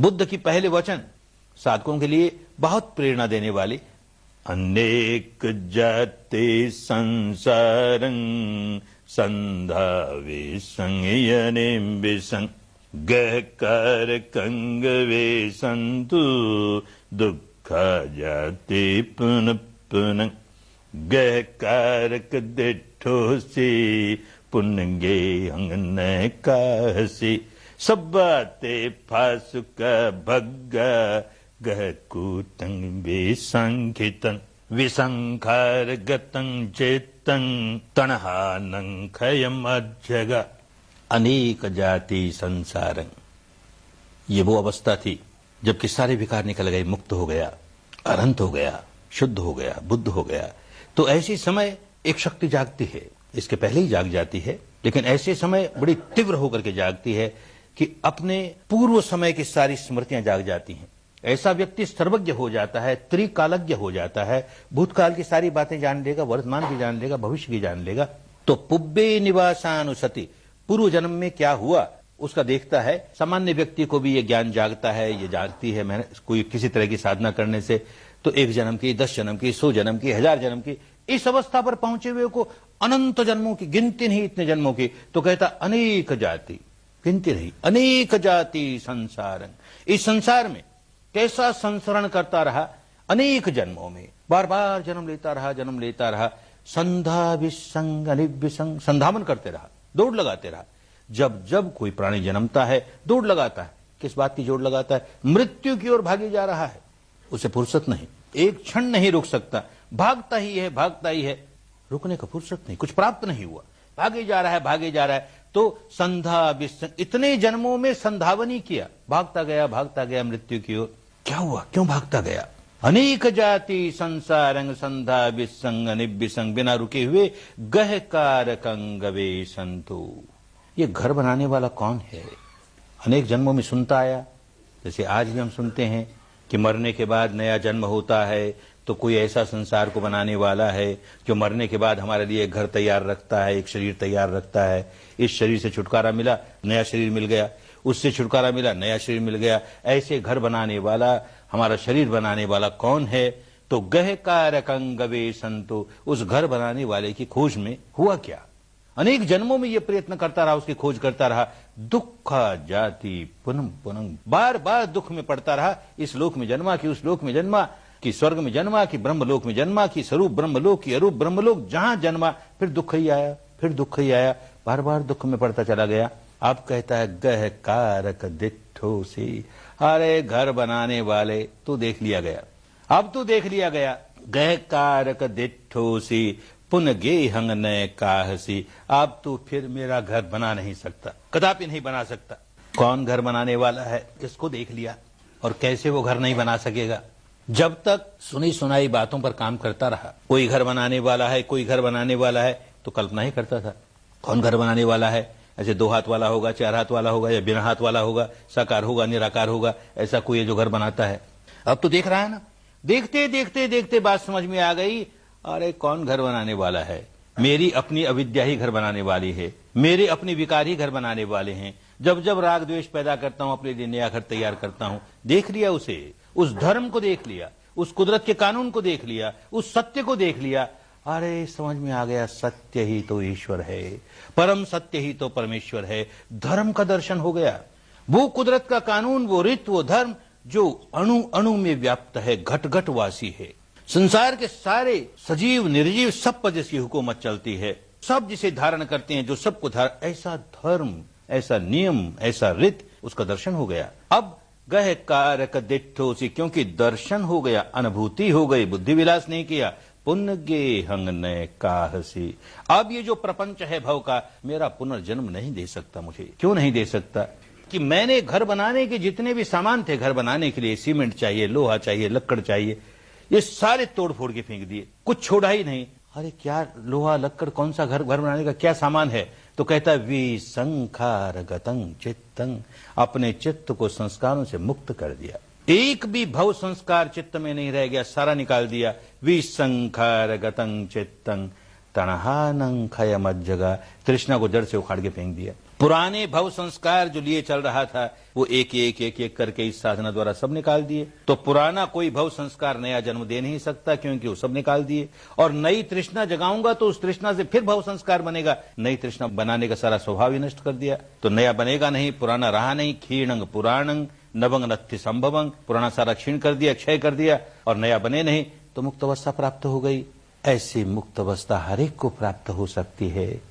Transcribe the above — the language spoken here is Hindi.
बुद्ध की पहले वचन साधकों के लिए बहुत प्रेरणा देने वाले। अनेक जाते संसारं संधावे संयने विसंग गहकार कंगवे संतु दुख जाते पुन पुन गहकारक दिठो से पुनगे अंगन काहसी सब्बाते फासुक भग्गा गहकूटंग विसंखितं विसंखार गतं चेतं तणहानं खयम अज्जगा। अनेक जाति संसारं, ये वो अवस्था थी जबकि सारे विकार निकल गए, मुक्त हो गया, अनंत हो गया, शुद्ध हो गया, बुद्ध हो गया। तो ऐसे समय एक शक्ति जागती है, इसके पहले ही जाग जाती है, लेकिन ऐसे समय बड़ी तीव्र होकर के जागती है कि अपने पूर्व समय की सारी स्मृतियां जाग जाती हैं। ऐसा व्यक्ति सर्वज्ञ हो जाता है, त्रिकालज्ञ हो जाता है, भूतकाल की सारी बातें जान लेगा, वर्तमान की जान लेगा, भविष्य की जान लेगा। तो पुब्बे निवासानुसति, पूर्व जन्म में क्या हुआ उसका देखता है। सामान्य व्यक्ति को भी ये ज्ञान जागता है, ये जागती है मैंने कोई किसी तरह की साधना करने से, तो 1 जन्म की, 10 जन्म की, 100 जन्म की, 1000 जन्म की, इस अवस्था पर पहुंचे हुए को अनंत जन्मों की, गिनती नहीं इतने जन्मों की, तो कहता अनेक जाति, गिनती नहीं, अनेक जाति संसारन, इस संसार में कैसा संसरण करता रहा, अनेक जन्मों में बार बार जन्म लेता रहा, संधा विसंग अनिविसंग, संधावन करते रहा, दौड़ लगाते रहा। जब जब कोई प्राणी जन्मता है दौड़ लगाता है, किस बात की दौड़ लगाता है? मृत्यु की ओर भागे जा रहा है, उसे फुर्सत नहीं, एक क्षण नहीं रुक सकता, भागता ही है, रुकने का फुर्सत नहीं, कुछ प्राप्त नहीं हुआ, भागे जा रहा है। तो संधा विसंग, इतने जन्मों में संधावन ही किया, भागता गया मृत्यु की ओर। क्या हुआ, क्यों भागता गया? अनेक जाति संसारंग संधा विसंग निविसंग, बिना रुके हुए गहकार कंगवे संतु। ये घर बनाने वाला कौन है? अनेक जन्मों में सुनता आया, जैसे आज भी हम सुनते हैं कि मरने के बाद नया जन्म होता है, तो कोई ऐसा संसार को बनाने वाला है जो मरने के बाद हमारे लिए एक घर तैयार रखता है, एक शरीर तैयार रखता है। इस शरीर से छुटकारा मिला, नया शरीर मिल गया, उससे छुटकारा मिला, नया शरीर मिल गया। ऐसे घर बनाने वाला, हमारा शरीर बनाने वाला कौन है? तो गहकार कंगवे संतो, उस घर बनाने वाले की खोज में हुआ क्या? अनेक जन्मों में यह प्रयत्न करता रहा, उसकी खोज करता रहा। दुख जाति पुनः पुनः, बार बार दुख में पड़ता रहा। इस लोक में जन्मा कि उस लोक में जन्मा, कि स्वर्ग में जन्मा कि ब्रह्मलोक में जन्मा, कि स्वरूप ब्रह्मलोक की अरूप ब्रह्मलोक, जहां जन्मा फिर दुख ही आया, बार बार दुख में पड़ता चला गया। अब कहता है गहकारक दिठो सी, अरे घर बनाने वाले तू देख लिया गया, अब तू देख लिया गया। गहकारक दिठो सी पुन गे हंग न काहसी, अब तू फिर मेरा घर बना नहीं सकता, कदापि नहीं बना सकता। कौन घर बनाने वाला है, किसको देख लिया, और कैसे वो घर नहीं बना सकेगा? जब तक सुनी सुनाई बातों पर काम करता रहा, कोई घर बनाने वाला है, तो कल्पना ही करता था कौन घर बनाने वाला है। ऐसे 2 हाथ वाला होगा, 4 हाथ वाला होगा, या बिना हाथ वाला होगा, साकार होगा, निराकार होगा, ऐसा कोई है जो घर बनाता है। अब तो देख रहा है ना, देखते बात समझ में आ गई, अरे कौन घर बनाने वाला है? मेरी अपनी अविद्या ही घर बनाने वाली है, मेरे अपने विकार ही घर बनाने वाले हैं। जब जब राग द्वेष पैदा करता हूं, अपने लिए नया घर तैयार करता हूं, देख लिया उसे, उस धर्म को देख लिया, उस कुदरत के कानून को देख लिया, उस सत्य को देख लिया। अरे समझ में आ गया, सत्य ही तो ईश्वर है, परम सत्य ही तो परमेश्वर है। धर्म का दर्शन हो गया, वो कुदरत का कानून, वो रित, वो धर्म जो अणु अणु में व्याप्त है, घट घट वासी है। संसार के सारे सजीव निर्जीव सब पर जिसकी हुकूमत चलती है, सब जिसे धारण करते हैं, जो सबको ऐसा धर्म, ऐसा नियम, ऐसा रित, उसका दर्शन हो गया। अब गहकारक दिठोसी, क्योंकि दर्शन हो गया, अनुभूति हो गई, बुद्धि विलास नहीं किया। पुनगे हंग न काहसी, अब ये जो प्रपंच है भव का, मेरा पुनर्जन्म नहीं दे सकता मुझे। क्यों नहीं दे सकता? कि मैंने घर बनाने के जितने भी सामान थे, घर बनाने के लिए सीमेंट चाहिए, लोहा चाहिए, लक्कड़ चाहिए, ये सारे तोड़ फोड़ के फेंक दिए, कुछ छोड़ा ही नहीं। अरे क्या लोहा लक्कड़, कौन सा घर बनाने का क्या सामान है? तो कहता है विसंखार गतं चित्तं, अपने चित्त को संस्कारों से मुक्त कर दिया, एक भी भव संस्कार चित्त में नहीं रह गया, सारा निकाल दिया। विसंखार गतं चित्तं तणहानं खयमज्जगा, तृष्णा को जड़ से उखाड़ के फेंक दिया। पुराने भव संस्कार जो लिए चल रहा था वो एक करके इस साधना द्वारा सब निकाल दिए। तो पुराना कोई भव संस्कार नया जन्म दे नहीं सकता, क्योंकि वो सब निकाल दिए। और नई तृष्णा जगाऊंगा तो उस तृष्णा से फिर भव संस्कार बनेगा। नई तृष्णा बनाने का सारा स्वभाव ही नष्ट कर दिया, तो नया बनेगा नहीं, पुराना रहा नहीं। क्षीणंग पुराणंग नवंग नत्थि संभवंग, पुराना सारा क्षीण कर दिया, क्षय कर दिया, और नया बने नहीं तो मुक्त अवस्था प्राप्त हो गई। ऐसी मुक्त अवस्था हर एक को प्राप्त हो सकती है।